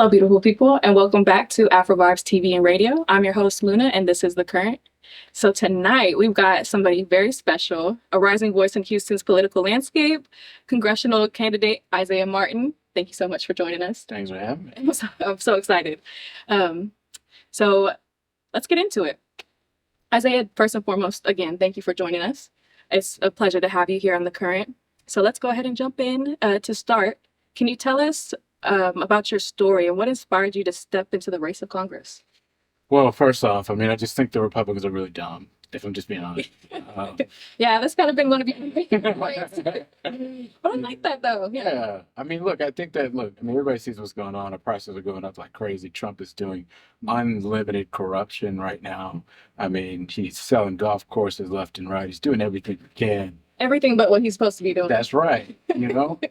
Hello, beautiful people, and welcome back to Afrovibes TV and radio. I'm your host, Luna, and this is The Current. So tonight, we've got somebody very special, a rising voice in Houston's political landscape, congressional candidate Isaiah Martin. Thank you so much for joining us. Thanks for having me. I'm so excited. So let's get into it. Isaiah, first and foremost, again, thank you for joining us. It's a pleasure to have you here on The Current. So let's go ahead and jump in to start. Can you tell us about your story and what inspired you to step into the race of Congress? Well, first off, I just think the Republicans are really dumb, if I'm just being honest. Yeah, that's kind of been one of your main points. But I like that, though. Yeah. I think that, everybody sees what's going on. The prices are going up like crazy. Trump is doing unlimited corruption right now. He's selling golf courses left and right. He's doing everything he can. Everything but what he's supposed to be doing. That's right,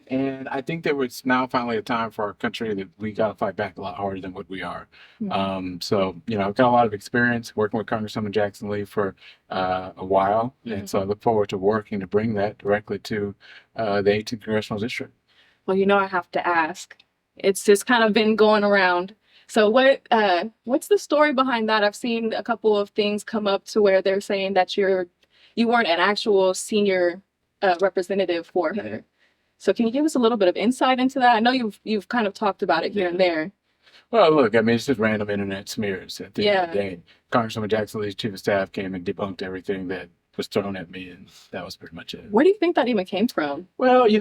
And I think that it's now finally a time for our country that we got to fight back a lot harder than what we are. Mm-hmm. I've got a lot of experience working with Congresswoman Jackson Lee for a while. Mm-hmm. And so I look forward to working to bring that directly to the 18th Congressional District. Well, I have to ask. It's just kind of been going around. So what's the story behind that? I've seen a couple of things come up to where they're saying that you weren't an actual senior representative for her. So can you give us a little bit of insight into that? I know you've kind of talked about it here and there. Well, look, it's just random internet smears at the end of the day. Congresswoman Jackson Lee's chief of staff came and debunked everything that was thrown at me, and that was pretty much it. Where do you think that even came from? Well, when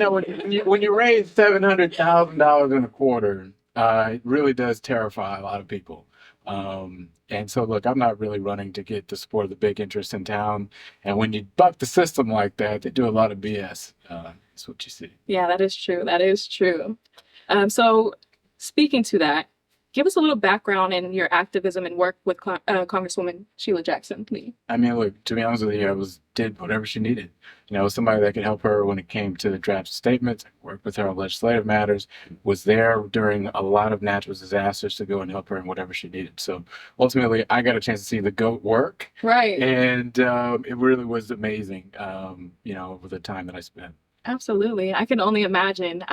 you raise $700,000 in a quarter, it really does terrify a lot of people. And so, look, I'm not really running to get the support of the big interests in town. And when you buck the system like that, they do a lot of BS. That's what you see. Yeah, that is true. That is true. So speaking to that, give us a little background in your activism and work with Congresswoman Sheila Jackson Lee. Look, to be honest with you, did whatever she needed. Somebody that could help her when it came to draft statements, work with her on legislative matters, was there during a lot of natural disasters to go and help her in whatever she needed. So ultimately, I got a chance to see the GOAT work. Right. And it really was amazing, over the time that I spent. Absolutely. I can only imagine.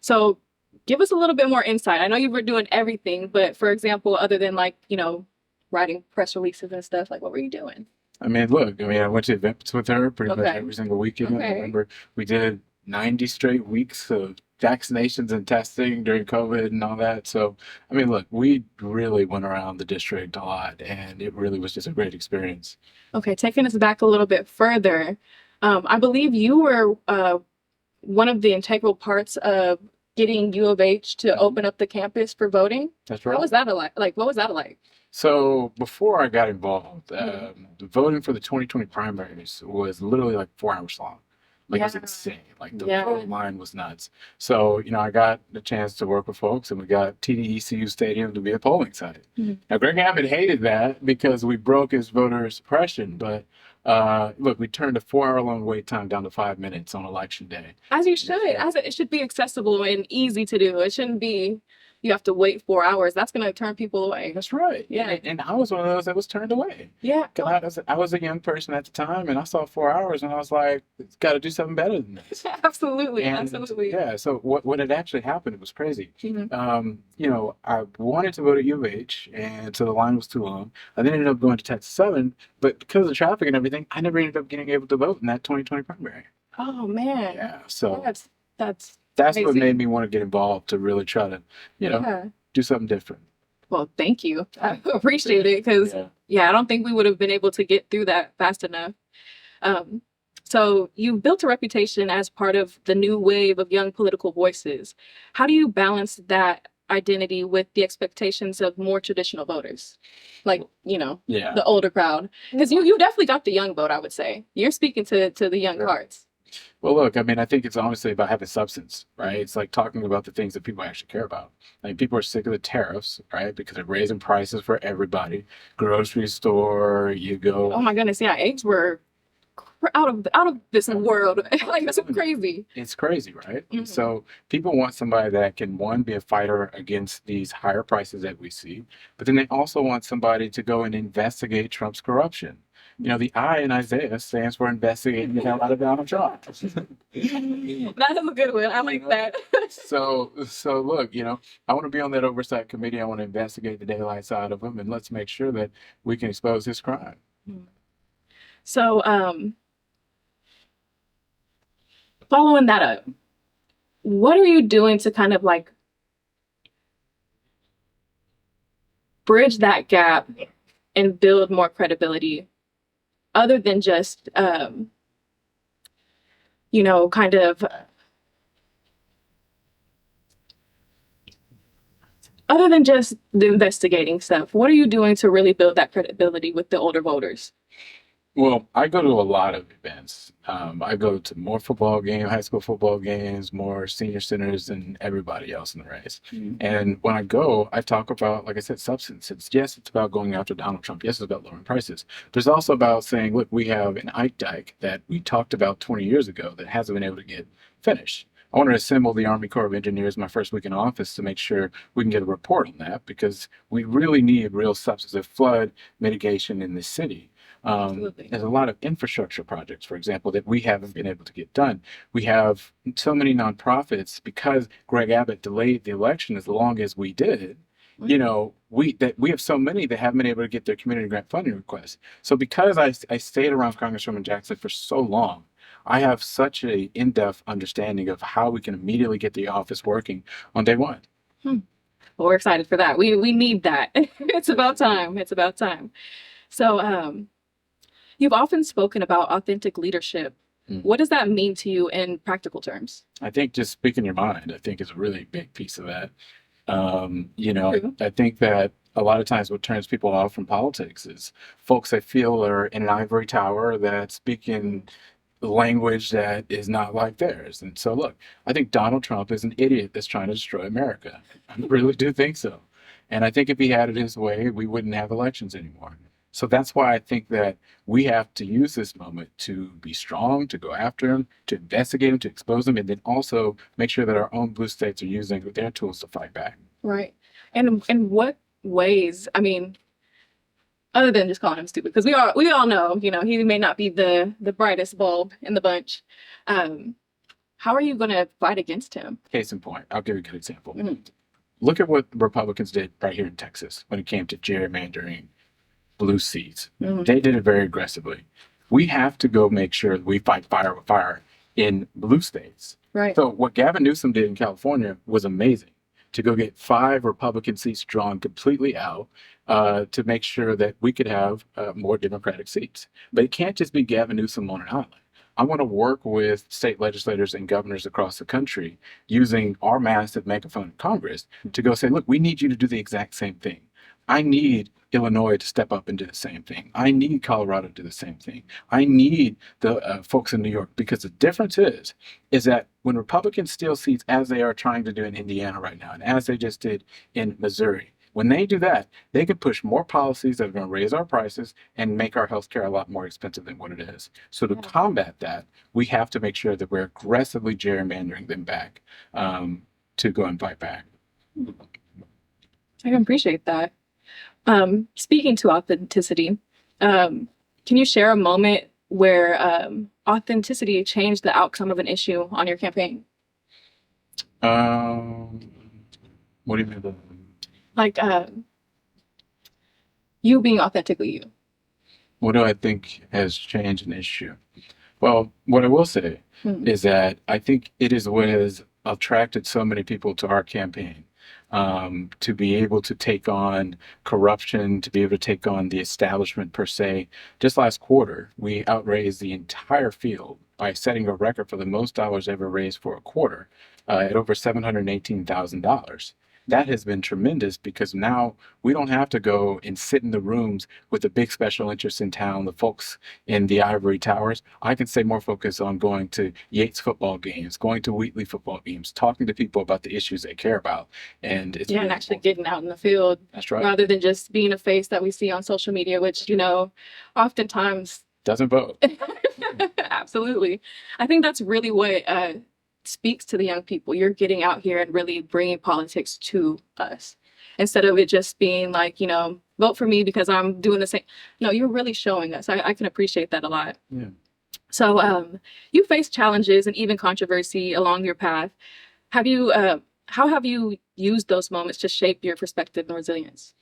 So give us a little bit more insight. I know you were doing everything, but for example, other than writing press releases and stuff, what were you doing? I went to events with her pretty much every single weekend. I remember we did 90 straight weeks of vaccinations and testing during COVID and all that. So, we really went around the district a lot, and it really was just a great experience. Okay, taking us back a little bit further, I believe you were one of the integral parts of getting U of H to open up the campus for voting. That's right. What was that like? What was that like? So before I got involved, the voting for the 2020 primaries was literally 4 hours long. It was insane. The voting line was nuts. So, I got the chance to work with folks, and we got TDECU Stadium to be a polling site. Mm-hmm. Now, Greg Abbott hated that because we broke his voter suppression, but look, we turned a 4-hour-long wait time down to 5 minutes on election day. As you should. It should be accessible and easy to do. It shouldn't be you have to wait 4 hours. That's going to turn people away. That's right. Yeah. And I was one of those that was turned away. Yeah. I was a young person at the time, and I saw 4 hours, and I was like, it's got to do something better than this. Absolutely. And, absolutely. Yeah. So what had actually happened, it was crazy. Mm-hmm. I wanted to go to U of H, and so the line was too long. I then ended up going to Texas Southern, but because of the traffic and everything, I never ended up getting able to vote in that 2020 primary. Oh, man. Yeah. So that's what made me want to get involved, to really try to, do something different. Well, thank you. I appreciate it because, I don't think we would have been able to get through that fast enough. So you've built a reputation as part of the new wave of young political voices. How do you balance that identity with the expectations of more traditional voters? The older crowd. Because you definitely got the young vote, I would say. You're speaking to the young hearts. Well, look, I think it's honestly about having substance, right? It's like talking about the things that people actually care about. People are sick of the tariffs, right? Because they're raising prices for everybody. Grocery store, you go. Oh my goodness, yeah, eggs were out of this world. It's crazy. It's crazy, right? Mm-hmm. So people want somebody that can, one, be a fighter against these higher prices that we see, but then they also want somebody to go and investigate Trump's corruption. You know, the I in Isaiah stands for investigating the hell out of Donald Trump. That is a good one. I like that. So look, you know, I want to be on that oversight committee. I want to investigate the daylight side of him, and let's make sure that we can expose his crime. So, following that up, what are you doing to kind of like bridge that gap and build more credibility other than just, you know, kind of other than just the investigating stuff? What are you doing to really build that credibility with the older voters? Well, I go to a lot of events. I go to more football games, high school football games, more senior centers than everybody else in the race. And when I go, I talk about, like I said, substance. Yes, it's about going after Donald Trump. Yes, it's about lowering prices. There's also about saying, look, we have an Ike Dike that we talked about 20 years ago that hasn't been able to get finished. I want to assemble the Army Corps of Engineers my first week in office to make sure we can get a report on that, because we really need real substantive flood mitigation in the city. There's a lot of infrastructure projects, for example, that we haven't been able to get done. We have so many nonprofits because Greg Abbott delayed the election as long as we did. You know, we have so many that haven't been able to get their community grant funding requests. So because I stayed around Congresswoman Jackson for so long, I have such a in-depth understanding of how we can immediately get the office working on day one. Well, we're excited for that. We need that. It's about time. It's about time. So, you've often spoken about authentic leadership. What does that mean to you in practical terms? I think just speaking your mind, I think is a really big piece of that. You know, True. I think that a lot of times what turns people off from politics is folks that feel are in an ivory tower that speaking language that is not like theirs. And so, look, I think Donald Trump is an idiot that's trying to destroy America. I really do think so. And I think if he had it his way, we wouldn't have elections anymore. So that's why I think that we have to use this moment to be strong, to go after him, to investigate him, to expose him, and then also make sure that our own blue states are using their tools to fight back. Right. And in what ways, I mean, other than just calling him stupid, because we all know, you know, he may not be the brightest bulb in the bunch. How are you going to fight against him? Case in point, I'll give you a good example. Mhm. Look at what Republicans did right here in Texas when it came to gerrymandering blue seats. They did it very aggressively. We have to go make sure that we fight fire with fire in blue states. Right. So what Gavin Newsom did in California was amazing, to go get 5 Republican seats drawn completely out to make sure that we could have more Democratic seats. But it can't just be Gavin Newsom on an island. I want to work with state legislators and governors across the country using our massive megaphone in Congress to go say, look, we need you to do the exact same thing. I need Illinois to step up and do the same thing. I need Colorado to do the same thing. I need the folks in New York, because the difference is that when Republicans steal seats, as they are trying to do in Indiana right now, and as they just did in Missouri, when they do that, they can push more policies that are going to raise our prices and make our healthcare a lot more expensive than what it is. So to combat that, we have to make sure that we're aggressively gerrymandering them back to go and fight back. I can appreciate that. Speaking to authenticity, can you share a moment where authenticity changed the outcome of an issue on your campaign? What do you mean by that? Like you being authentically you. What do I think has changed an issue? Well, what I will say is that I think it is what has attracted so many people to our campaign. To be able to take on corruption, to be able to take on the establishment per se. Just last quarter, we outraised the entire field by setting a record for the most dollars ever raised for a quarter at over $718,000. That has been tremendous, because now we don't have to go and sit in the rooms with the big special interests in town, the folks in the ivory towers. I can stay more focused on going to Yates football games, going to Wheatley football games, talking to people about the issues they care about. And it's and actually getting out in the field. That's right. Rather than just being a face that we see on social media, which, you know, oftentimes doesn't vote. Absolutely. I think that's really what speaks to the young people. You're getting out here and really bringing politics to us. instead of it just being like, vote for me because I'm doing the same. No, you're really showing us. I can appreciate that a lot. Yeah. So you faced challenges and even controversy along your path. Have you how have you used those moments to shape your perspective and resilience?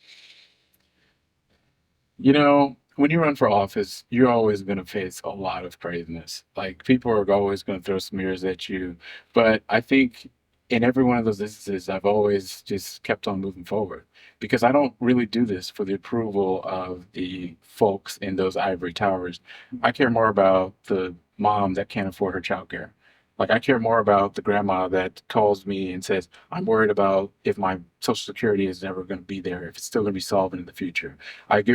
When you run for office, you're always going to face a lot of craziness. Like, people are always going to throw smears at you. But I think in every one of those instances, I've always just kept on moving forward, because I don't really do this for the approval of the folks in those ivory towers. I care more about the mom that can't afford her childcare. Like, I care more about the grandma that calls me and says, I'm worried about if my social security is never going to be there, if it's still going to be solvent in the future. I'm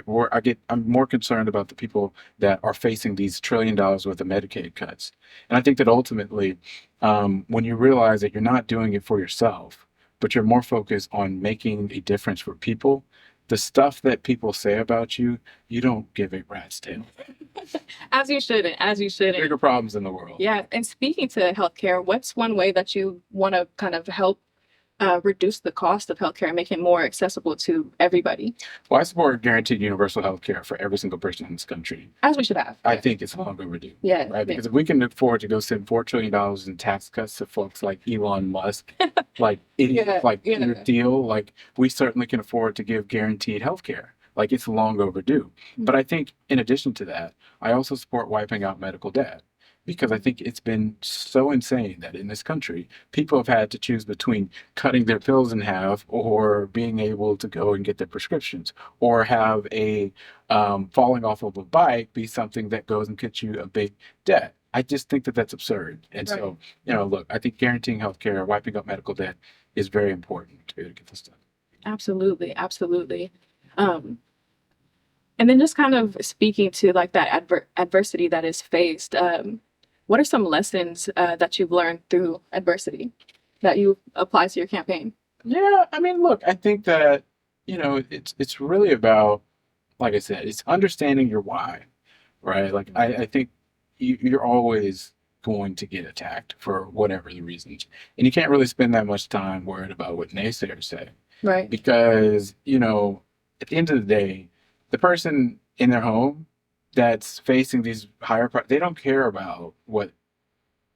more concerned about the people that are facing these $1 trillion worth of Medicaid cuts. And I think that ultimately, when you realize that you're not doing it for yourself, but you're more focused on making a difference for people, the stuff that people say about you, you don't give a rat's tail. As you shouldn't. As you shouldn't. Bigger problems in the world. Yeah. And speaking to healthcare, what's one way that you want to kind of help reduce the cost of healthcare and make it more accessible to everybody? Well, I support guaranteed universal health care for every single person in this country. As we should have. I think it's long overdue. Yeah. Right? Because if we can afford to go send $4 trillion in tax cuts to folks like Elon Musk, like idiots, your deal, like, we certainly can afford to give guaranteed health care. Like, it's long overdue. But I think in addition to that, I also support wiping out medical debt, because I think it's been so insane that in this country, people have had to choose between cutting their pills in half or being able to go and get their prescriptions, or have a falling off of a bike be something that goes and gets you a big debt. I just think that that's absurd. And so, look, I think guaranteeing healthcare, wiping out medical debt is very important to be able to get this done. Absolutely. Absolutely. And then just kind of speaking to like that adversity that is faced, what are some lessons that you've learned through adversity that you apply to your campaign? Yeah, I mean, look, I think that, it's really about, like I said, it's understanding your why, right? Like, I think you're always going to get attacked for whatever the reasons. And you can't really spend that much time worried about what naysayers say. Right. Because, at the end of the day, the person in their home that's facing these they don't care about what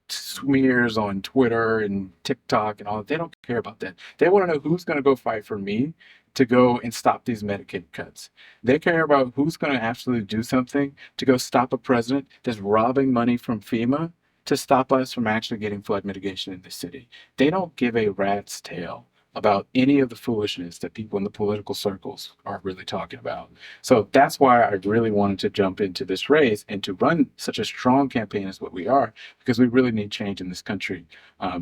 smears on Twitter and TikTok and all that. They don't care about that. They want to know who's going to go fight for me to go and stop these Medicaid cuts. They care about who's going to actually do something to go stop a president that's robbing money from FEMA to stop us from actually getting flood mitigation in the city. They don't give a rat's tail about any of the foolishness that people in the political circles are really talking about. So that's why I really wanted to jump into this race and to run such a strong campaign as what we are, because we really need change in this country,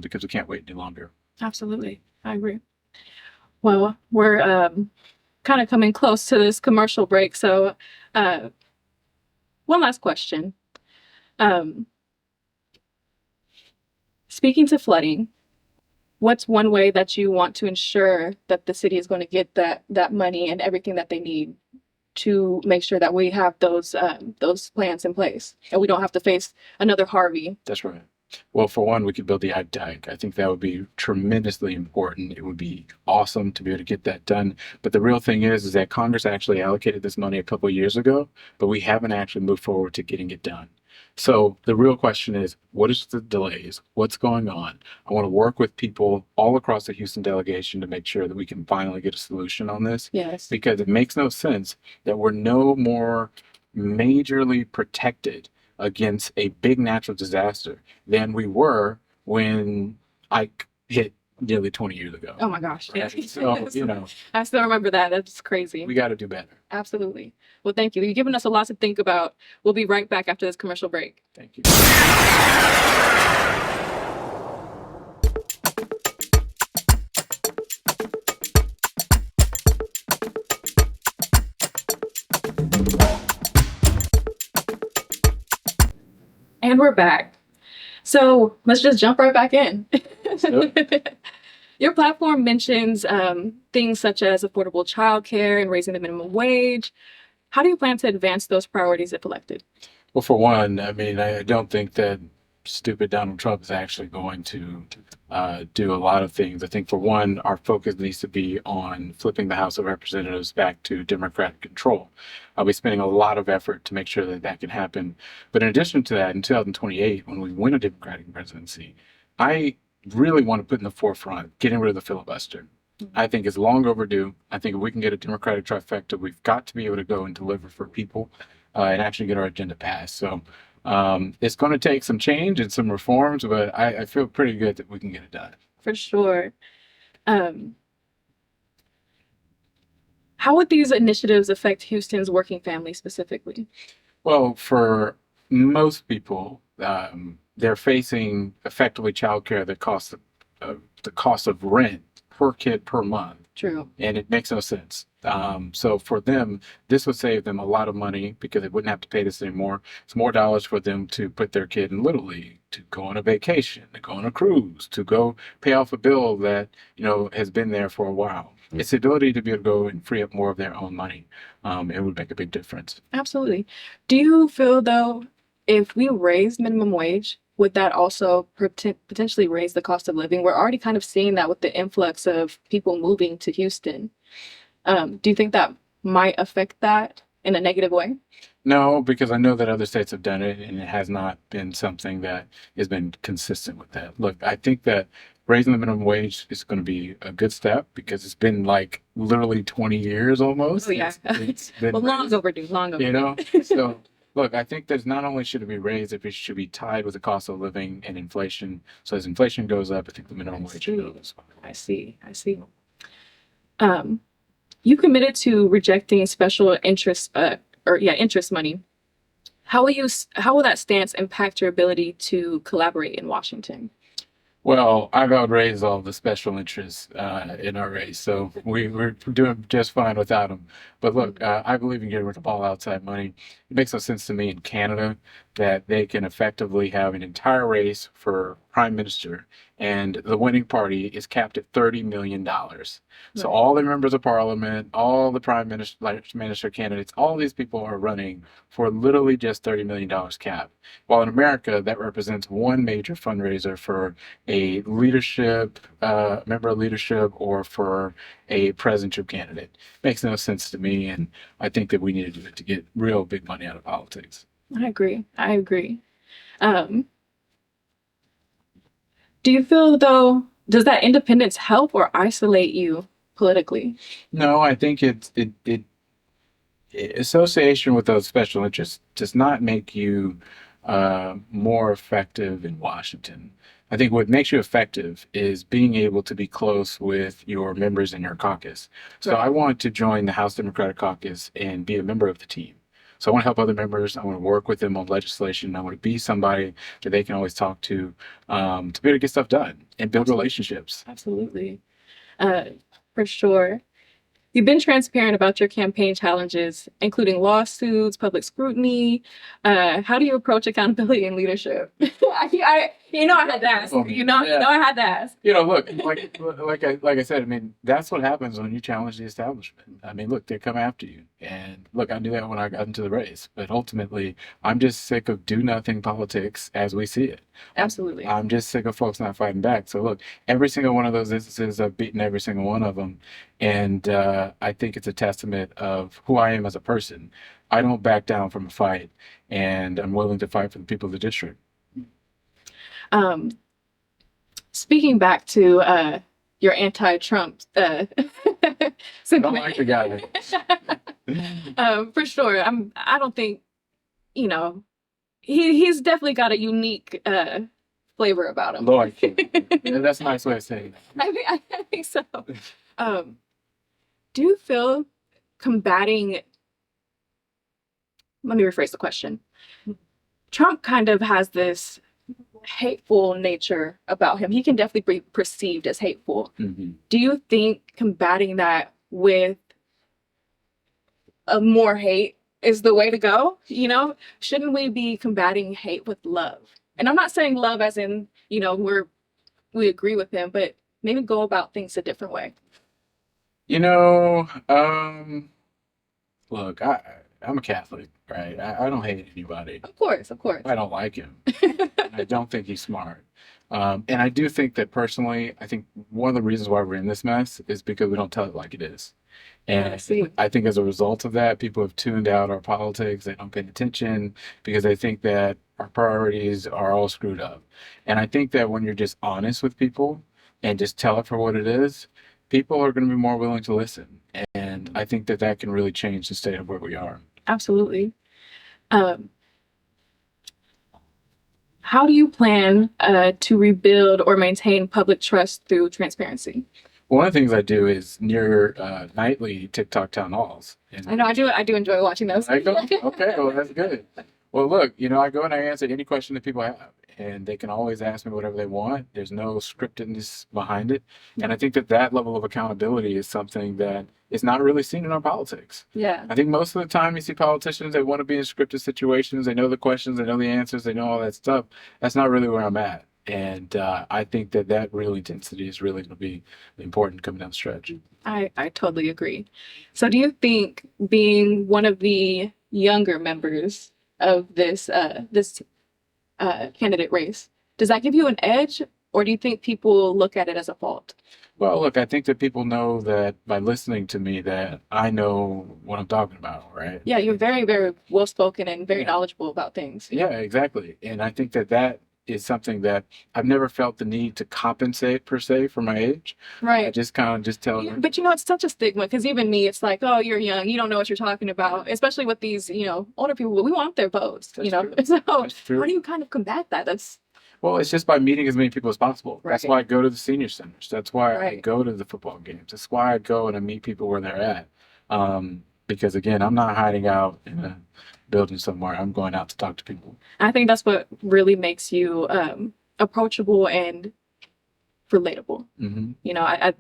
because we can't wait any longer. Absolutely. I agree. Well, we're kind of coming close to this commercial break. So one last question. Speaking to flooding, what's one way that you want to ensure that the city is going to get that money and everything that they need to make sure that we have those plans in place and we don't have to face another Harvey? That's right. Well, for one, we could build the Ag Dike. I think that would be tremendously important. It would be awesome to be able to get that done. But the real thing is that Congress actually allocated this money a couple of years ago, but we haven't actually moved forward to getting it done. So the real question is, what is the delays? What's going on? I want to work with people all across the Houston delegation to make sure that we can finally get a solution on this. Yes. Because it makes no sense that we're no more majorly protected against a big natural disaster than we were when Ike hit nearly 20 years ago. Oh my gosh. Right? Yeah. So, I still remember that. That's crazy. we got to do better. Absolutely. Well, thank you. You've given us a lot to think about. We'll be right back after this commercial break. Thank you. And we're back. So let's just jump right back in. Yep. Your platform mentions things such as affordable childcare and raising the minimum wage. How do you plan to advance those priorities if elected? Well, for one, I mean, I don't think that stupid Donald Trump is actually going to do a lot of things. I think, for one, our focus needs to be on flipping the House of Representatives back to Democratic control. I'll be spending a lot of effort to make sure that that can happen. But in addition to that, in 2028, when we win a Democratic presidency, I really want to put in the forefront getting rid of the filibuster. I think it's long overdue. I think if we can get a Democratic trifecta, we've got to be able to go and deliver for people and actually get our agenda passed. So it's going to take some change and some reforms, but I feel pretty good that we can get it done. For sure. How would these initiatives affect Houston's working family specifically? Well, for most people, they're facing effectively childcare that costs the cost of rent per kid per month. True. And it makes no sense. So for them, this would save them a lot of money because they wouldn't have to pay this anymore. It's more dollars for them to put their kid in Little League, to go on a vacation, to go on a cruise, to go pay off a bill that, has been there for a while. It's the ability to be able to go and free up more of their own money. It would make a big difference. Absolutely. Do you feel, though, if we raise minimum wage, would that also potentially raise the cost of living? We're already kind of seeing that with the influx of people moving to Houston. Do you think that might affect that in a negative way? No, because I know that other states have done it, and it has not been something that has been consistent with that. Look, I think that raising the minimum wage is going to be a good step because it's been like literally 20 years almost. Oh, yeah. It's been Well, long overdue. So look, I think that not only should it be raised, if it should be tied with the cost of living and inflation. So as inflation goes up, I think the minimum wage goes up. I see. You committed to rejecting special interest, interest money. How will that stance impact your ability to collaborate in Washington? Well, I've outraised all the special interests in our race, so we're doing just fine without them. But look, I believe in getting rid of all outside money. It makes no sense to me in Canada that they can effectively have an entire race for prime minister, and the winning party is capped at $30 million. So Right. all the members of parliament, all the prime minister candidates, all these people are running for literally just $30 million cap. While in America, that represents one major fundraiser for a leadership, member of leadership, or for a presidential candidate. Makes no sense to me, and I think that we need to do it to get real big money out of politics. I agree. Do you feel, though, does that independence help or isolate you politically? No, I think association with those special interests does not make you more effective in Washington. I think what makes you effective is being able to be close with your members in your caucus. So Right. I want to join the House Democratic Caucus and be a member of the team. So I want to help other members. I want to work with them on legislation. I want to be somebody that they can always talk to be able to get stuff done and build relationships. Absolutely. For sure. You've been transparent about your campaign challenges, including lawsuits, public scrutiny. How do you approach accountability and leadership? I had to ask. I had to ask. Look, like I said, I mean, that's what happens when you challenge the establishment. I mean, look, they come after you. And look, I knew that when I got into the race. But ultimately, I'm just sick of do-nothing politics as we see it. Absolutely. I'm just sick of folks not fighting back. So look, every single one of those instances, I've beaten every single one of them. And I think it's a testament of who I am as a person. I don't back down from a fight, and I'm willing to fight for the people of the district. Speaking back to your anti-Trump I don't like the guy. for sure. I don't think, he's definitely got a unique flavor about him. Lord, yeah, that's a nice way of saying that. I think so. Do you feel combating? Let me rephrase the question. Trump kind of has this hateful nature about him. He can definitely be perceived as hateful. Mm-hmm. Do you think combating that with more hate is the way to go? Shouldn't we be combating hate with love? And I'm not saying love as in, we agree with him, but maybe go about things a different way. Look, I'm a Catholic, right? I don't hate anybody. Of course. I don't like him. I don't think he's smart. And I do think that personally, I think one of the reasons why we're in this mess is because we don't tell it like it is. I And see. I think as a result of that, people have tuned out our politics. They don't pay attention because they think that our priorities are all screwed up. And I think that when you're just honest with people and just tell it for what it is, people are going to be more willing to listen. And I think that that can really change the state of where we are. Absolutely. Um, how do you plan to rebuild or maintain public trust through transparency? One of the things I do is near nightly TikTok town halls. And I know I do enjoy watching those. I go, okay, well, that's good. Well, look, I go and I answer any question that people have, and they can always ask me whatever they want. There's no scriptedness behind it. And I think that that level of accountability is something that is not really seen in our politics. Yeah. I think most of the time you see politicians that want to be in scripted situations. They know the questions, they know the answers, they know all that stuff. That's not really where I'm at. And I think that that real intensity is really going to be important coming down the stretch. I totally agree. So do you think being one of the younger members of this candidate race, does that give you an edge, or do you think people look at it as a fault? Well, look, I think that people know that by listening to me that I know what I'm talking about, right? Yeah, you're very, very well spoken and very Yeah. knowledgeable about things. Yeah, exactly. And I think that that is something that I've never felt the need to compensate per se for my age. I Right. just kind of just tell Yeah, them. but it's such a stigma because even me, it's like, oh, you're young, you don't know what you're talking about. Especially with these, older people, we want their votes, That's true. So That's how true. do you kind of combat that? That's Well, it's just by meeting as many people as possible. That's Right. why I go to the senior centers. That's why I Right. go to the football games. That's why I go and I meet people where they're at. Because again, I'm not hiding out in a building somewhere. I'm going out to talk to people. I think that's what really makes you approachable and relatable. Hmm. I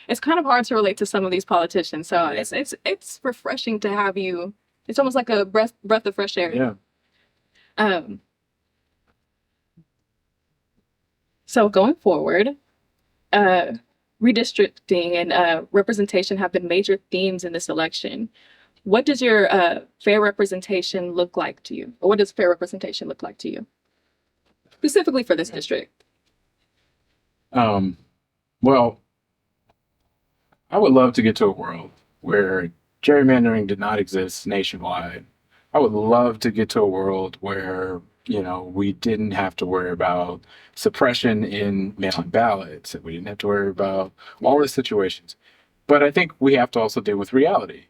it's kind of hard to relate to some of these politicians. So it's refreshing to have you. It's almost like a breath of fresh air. Yeah. Um, so going forward, redistricting and representation have been major themes in this election. What does your fair representation look like to you? Or what does fair representation look like to you? Specifically for this district. Well, I would love to get to a world where gerrymandering did not exist nationwide. I would love to get to a world where, we didn't have to worry about suppression in mail-in ballots, and we didn't have to worry about all the situations. But I think we have to also deal with reality.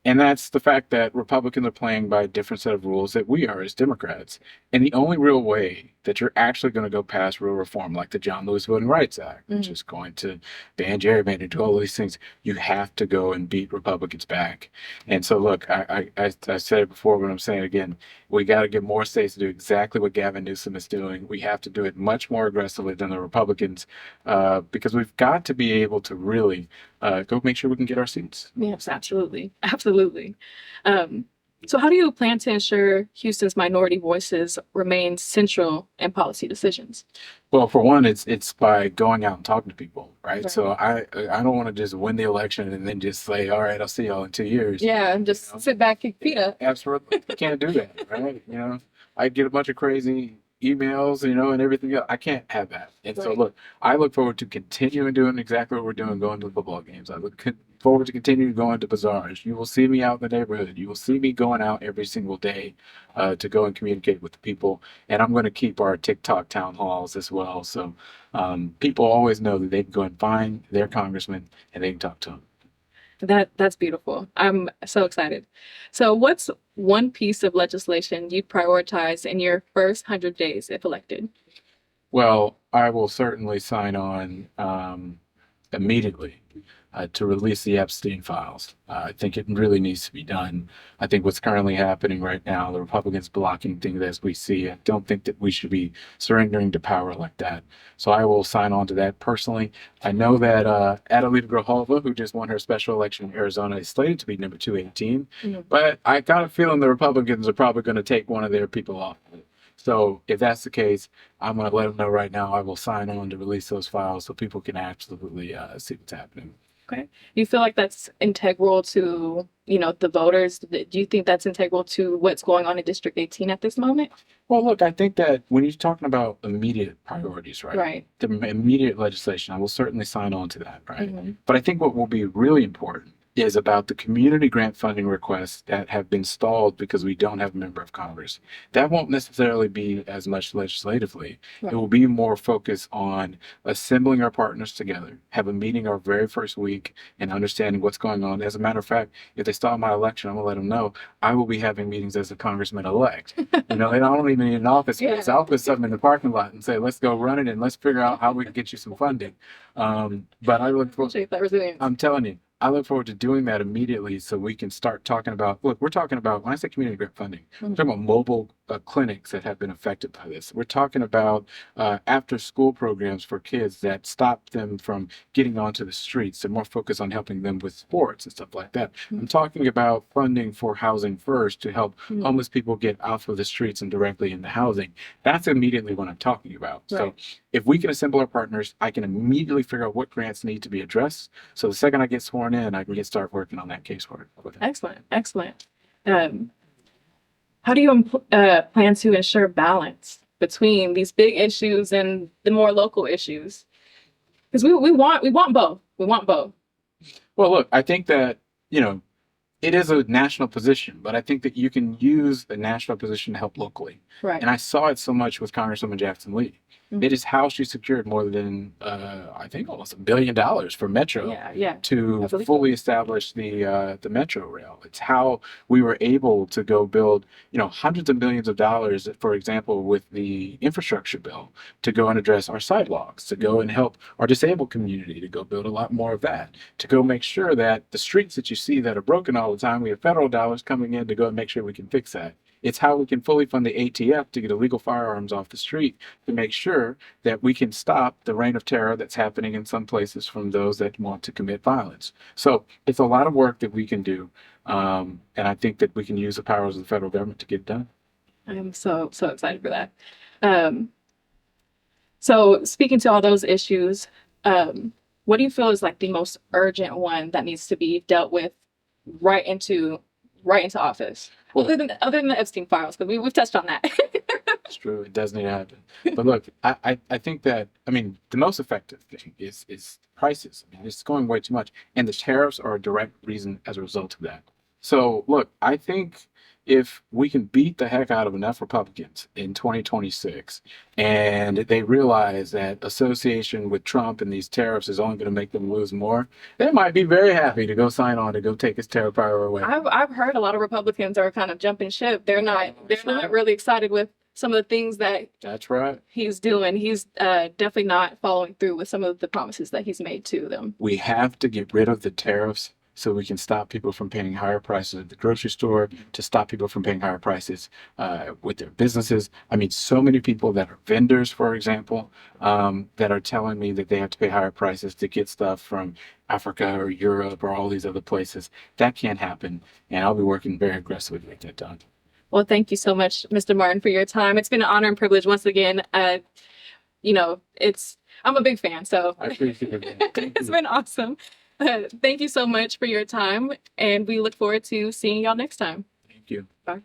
And that's the fact that Republicans are playing by a different set of rules that we are as Democrats. And the only real way that you're actually going to go past real reform, like the John Lewis Voting Rights Act, which is going to ban gerrymandering, do all of these things, you have to go and beat Republicans back. And so, look, I said it before, but I'm saying it again. We got to get more states to do exactly what Gavin Newsom is doing. We have to do it much more aggressively than the Republicans because we've got to be able to really go make sure we can get our seats. Yes, absolutely. Absolutely. So how do you plan to ensure Houston's minority voices remain central in policy decisions? Well, for one, it's by going out and talking to people, right? Right. So I don't want to just win the election and then just say, all right, I'll see y'all in 2 years. Yeah, and just sit back, kick feet up. Absolutely. You can't do that, right? I get a bunch of crazy emails, and everything else. I can't have that. And so, Right. look, I look forward to continuing doing exactly what we're doing, going to the football games. I look forward to continuing going to bazaars. You will see me out in the neighborhood. You will see me going out every single day to go and communicate with the people. And I'm going to keep our TikTok town halls as well. So people always know that they can go and find their congressman and they can talk to him. That's beautiful. I'm so excited. So what's one piece of legislation you'd prioritize in your first 100 days if elected? Well, I will certainly sign on immediately to release the Epstein files. I think it really needs to be done. I think what's currently happening right now, the Republicans blocking things as we see, I don't think that we should be surrendering to power like that. So I will sign on to that personally. I know that Adelita Grijalva, who just won her special election in Arizona, is slated to be number 218, but I got a feeling the Republicans are probably going to take one of their people off. So if that's the case, I'm going to let them know right now. I will sign on to release those files so people can absolutely see what's happening. Okay. You feel like that's integral to, the voters? Do you think that's integral to what's going on in District 18 at this moment? Well, look, I think that when you're talking about immediate priorities, right? Right. The immediate legislation, I will certainly sign on to that, right? Mm-hmm. But I think what will be really important is about the community grant funding requests that have been stalled because we don't have a member of Congress. That won't necessarily be as much legislatively. Right. It will be more focused on assembling our partners together, have a meeting our very first week, and understanding what's going on. As a matter of fact, if they stall my election, I'm gonna let them know I will be having meetings as a congressman-elect. They don't even need an office space. I'll put something in the parking lot and say, let's go run it and let's figure out how we can get you some funding. But I look forward. Appreciate that resilience. I'm telling you, I look forward to doing that immediately so we can start talking about, look, we're talking about, when I say community grant funding, we're talking about mobile clinics that have been affected by this. We're talking about after school programs for kids that stop them from getting onto the streets and more focused on helping them with sports and stuff like that. I'm talking about funding for Housing First to help homeless people get off of the streets and directly into housing. That's immediately what I'm talking about. Right. So if we can assemble our partners, I can immediately figure out what grants need to be addressed. So the second I get sworn in, I can start working on that casework. Excellent. How do you plan to ensure balance between these big issues and the more local issues? Because we want both. We want both. Well, look, I think that, it is a national position, but I think that you can use the national position to help locally. Right. And I saw it so much with Congresswoman Jackson Lee. Mhm. It is how she secured more than, I think, almost $1 billion for Metro to I believe fully establish the Metro rail. It's how we were able to go build, hundreds of millions of dollars, for example, with the infrastructure bill, to go and address our sidewalks, to go and help our disabled community, to go build a lot more of that, to go make sure that the streets that you see that are broken all the time, we have federal dollars coming in to go and make sure we can fix that. It's how we can fully fund the ATF to get illegal firearms off the street, to make sure that we can stop the reign of terror that's happening in some places from those that want to commit violence. So it's a lot of work that we can do. And I think that we can use the powers of the federal government to get it done. I'm so excited for that. So speaking to all those issues, what do you feel is like the most urgent one that needs to be dealt with right into office? Well, Other than the Epstein files, because we've touched on that. It's true. It does need to happen. But look, I think that, the most effective thing is prices. It's going way too much. And the tariffs are a direct reason as a result of that. So look, I think if we can beat the heck out of enough Republicans in 2026 and they realize that association with Trump and these tariffs is only going to make them lose more, they might be very happy to go sign on to go take his tariff power away. I've heard a lot of Republicans are kind of jumping ship. They're not really excited with some of the things that That's right. he's doing. He's definitely not following through with some of the promises that he's made to them. We have to get rid of the tariffs so we can stop people from paying higher prices at the grocery store, to stop people from paying higher prices with their businesses. So many people that are vendors, for example, that are telling me that they have to pay higher prices to get stuff from Africa or Europe or all these other places. That can't happen, and I'll be working very aggressively to make that done. Well, thank you so much, Mr. Martin, for your time. It's been an honor and privilege once again. I'm a big fan, so I appreciate it. it's been awesome. Thank you so much for your time, and we look forward to seeing y'all next time. Thank you. Bye.